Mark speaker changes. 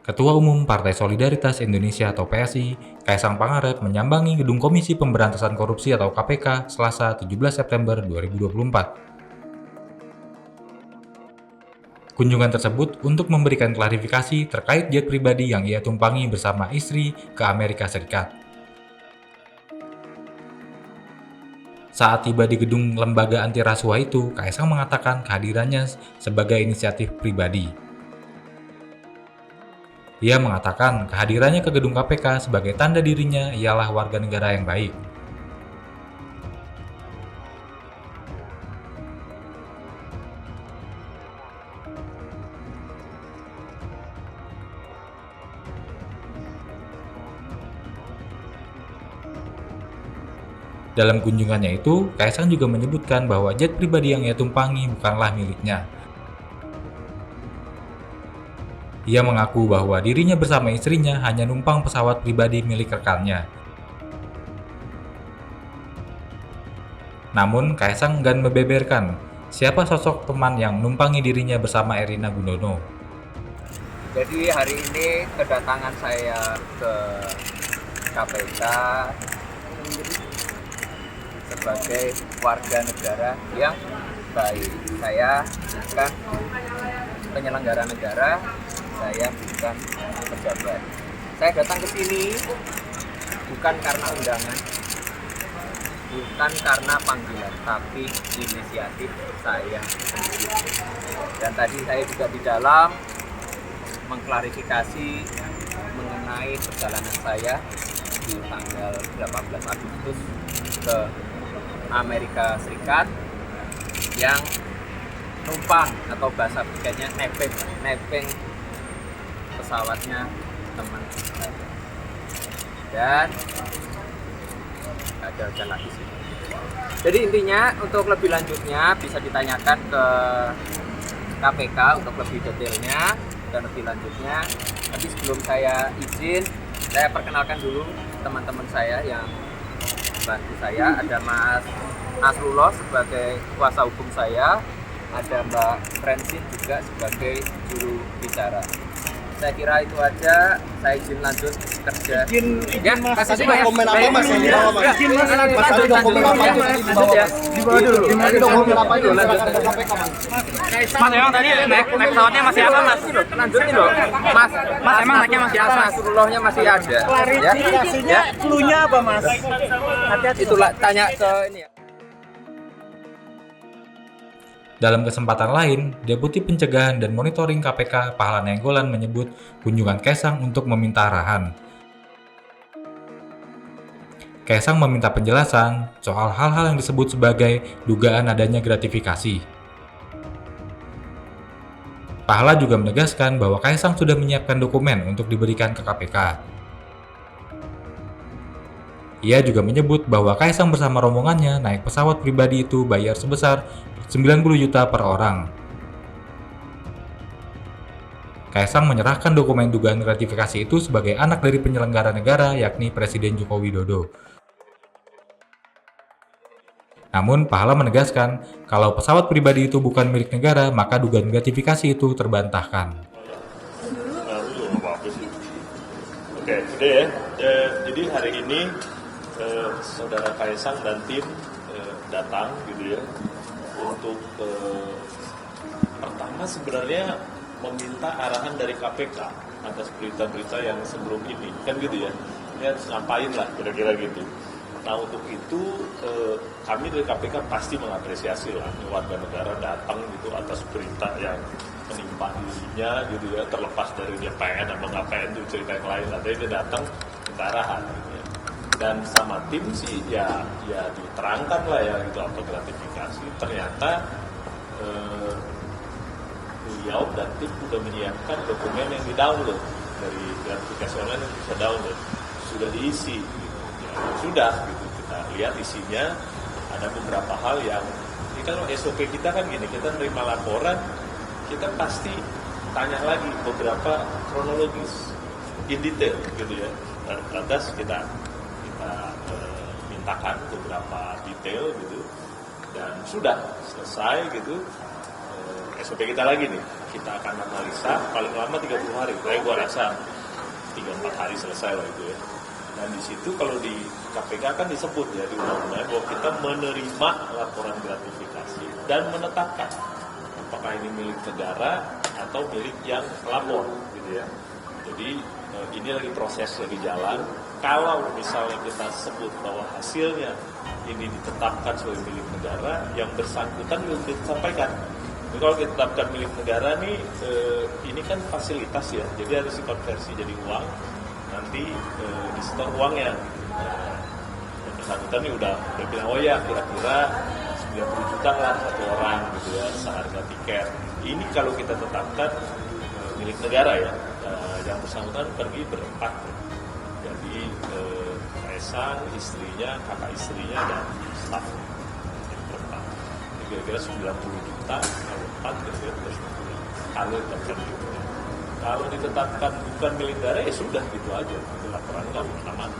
Speaker 1: Ketua Umum Partai Solidaritas Indonesia atau PSI, Kaisang Pangarep menyambangi Gedung Komisi Pemberantasan Korupsi atau KPK Selasa 17 September 2024. Kunjungan tersebut untuk memberikan klarifikasi terkait jet pribadi yang ia tumpangi bersama istri ke Amerika Serikat. Saat tiba di gedung lembaga anti rasuah itu, Kaisang mengatakan kehadirannya sebagai inisiatif pribadi. Ia mengatakan kehadirannya ke gedung KPK sebagai tanda dirinya ialah warga negara yang baik. Dalam kunjungannya itu, Kaisang juga menyebutkan bahwa jet pribadi yang ia tumpangi bukanlah miliknya. Ia mengaku bahwa dirinya bersama istrinya hanya numpang pesawat pribadi milik rekannya. Namun, Kaisang enggan membeberkan siapa sosok teman yang numpangi dirinya bersama Erina Gudono.
Speaker 2: Jadi hari ini kedatangan saya ke KPK sebagai warga negara yang baik. Saya bukan penyelenggara negara, saya bukan pejabat. Saya datang ke sini bukan karena undangan, bukan karena panggilan, tapi inisiatif saya sendiri. Dan tadi saya juga di dalam mengklarifikasi mengenai perjalanan saya di tanggal 18 Agustus ke Amerika Serikat yang numpang atau bahasa tiketnya nepeng pesawatnya teman saya. Dan ada jalan lagi sih. Jadi intinya untuk lebih lanjutnya bisa ditanyakan ke KPK untuk lebih detailnya dan lebih lanjutnya. Tapi sebelum saya izin, saya perkenalkan dulu teman-teman saya yang bantu saya. Ada Mas Nasrullah sebagai kuasa hukum saya, ada Mbak Francine juga sebagai juru bicara. Saya kira itu aja. Saya izin lanjut kerja.
Speaker 3: Izin
Speaker 2: Ya,
Speaker 3: Mas.
Speaker 2: kasih
Speaker 3: Tadi dokumen apa Mas yang dibawa Mas?
Speaker 2: Izin Mas.
Speaker 3: Mas, tadi dokumen apa yang dibawa
Speaker 2: Ya,
Speaker 3: Mas?
Speaker 2: dibawa dulu.
Speaker 3: Tadi dokumen apa yang
Speaker 2: Lanjut.
Speaker 3: diserahkan ke KPK Mas?
Speaker 4: Mas emang tadi naik pesawatnya masih apa Mas?
Speaker 2: Lanjutin loh. Mas
Speaker 4: Emang naiknya masih apa Mas?
Speaker 2: Nasrullahnya masih ada. Ya.
Speaker 3: Klarifikasinya cluenya apa Mas?
Speaker 2: Itulah tanya ke ini ya.
Speaker 1: Dalam kesempatan lain, Deputi Pencegahan dan Monitoring KPK Pahala Nainggolan menyebut kunjungan Kaisang untuk meminta arahan. Kaisang meminta penjelasan soal hal-hal yang disebut sebagai dugaan adanya gratifikasi. Pahala juga menegaskan bahwa Kaisang sudah menyiapkan dokumen untuk diberikan ke KPK. Ia juga menyebut bahwa Kaisang bersama rombongannya naik pesawat pribadi itu bayar sebesar 90 juta per orang. Kaisang menyerahkan dokumen dugaan gratifikasi itu sebagai anak dari penyelenggara negara yakni Presiden Joko Widodo. Namun, Pahala menegaskan kalau pesawat pribadi itu bukan milik negara, maka dugaan gratifikasi itu terbantahkan.
Speaker 5: Oke, udah ya. Jadi hari ini Saudara Kaisang dan tim datang gitu ya untuk pertama sebenarnya meminta arahan dari KPK atas berita-berita yang sebelum ini kan gitu ya. Ini harus ngapain lah kira-kira gitu. Nah untuk itu kami dari KPK pasti mengapresiasi lah warga negara datang gitu atas berita yang menimpa dirinya gitu ya, terlepas dari dia PN atau nggak PN itu cerita yang lain lah. Tapi dia datang minta arahan gitu ya. Dan sama tim sih ya diterangkan lah ya gitu apa gratifikasi. Ternyata beliau dan tim sudah menyiapkan dokumen yang di-download dari gratifikasi online yang bisa download, sudah diisi gitu. Ya, sudah gitu kita lihat isinya ada beberapa hal yang ini kan SOP kita kan gini, kita menerima laporan kita pasti tanya lagi beberapa kronologis in detail gitu ya. Lantas kita mintakan beberapa detail gitu dan sudah selesai gitu SOP kita lagi nih, kita akan analisa paling lama 30 hari, kayak gua rasa 3-4 hari selesai lah itu ya. Dan di situ kalau di KPK kan disebut ya di undang-undang bahwa kita menerima laporan gratifikasi dan menetapkan apakah ini milik negara atau milik yang lapor gitu ya. Jadi ini lagi proses lagi jalan. Kalau misalnya kita sebut bahwa hasilnya ini ditetapkan sebagai milik negara, yang bersangkutan belum disampaikan. Jadi kalau kita tetapkan milik negara nih, ini kan fasilitas ya, jadi harus dikonversi jadi uang. Nanti disetor uangnya. Yang bersangkutan nih udah bilang, oh ya kira-kira 90 juta lah satu orang gitu ya, seharga tiket. Ini kalau kita tetapkan milik negara ya, yang bersangkutan pergi berempat. Jadi Kaisang, istrinya, kakak istrinya, dan staf yang berempat. Kira-kira 90 juta, kalau 4 kira-kira 250. Kalau ditetapkan gitu ya. Kalau ditetapkan bukan milik negara ya sudah gitu aja. Itu laporan nggak mana-mana.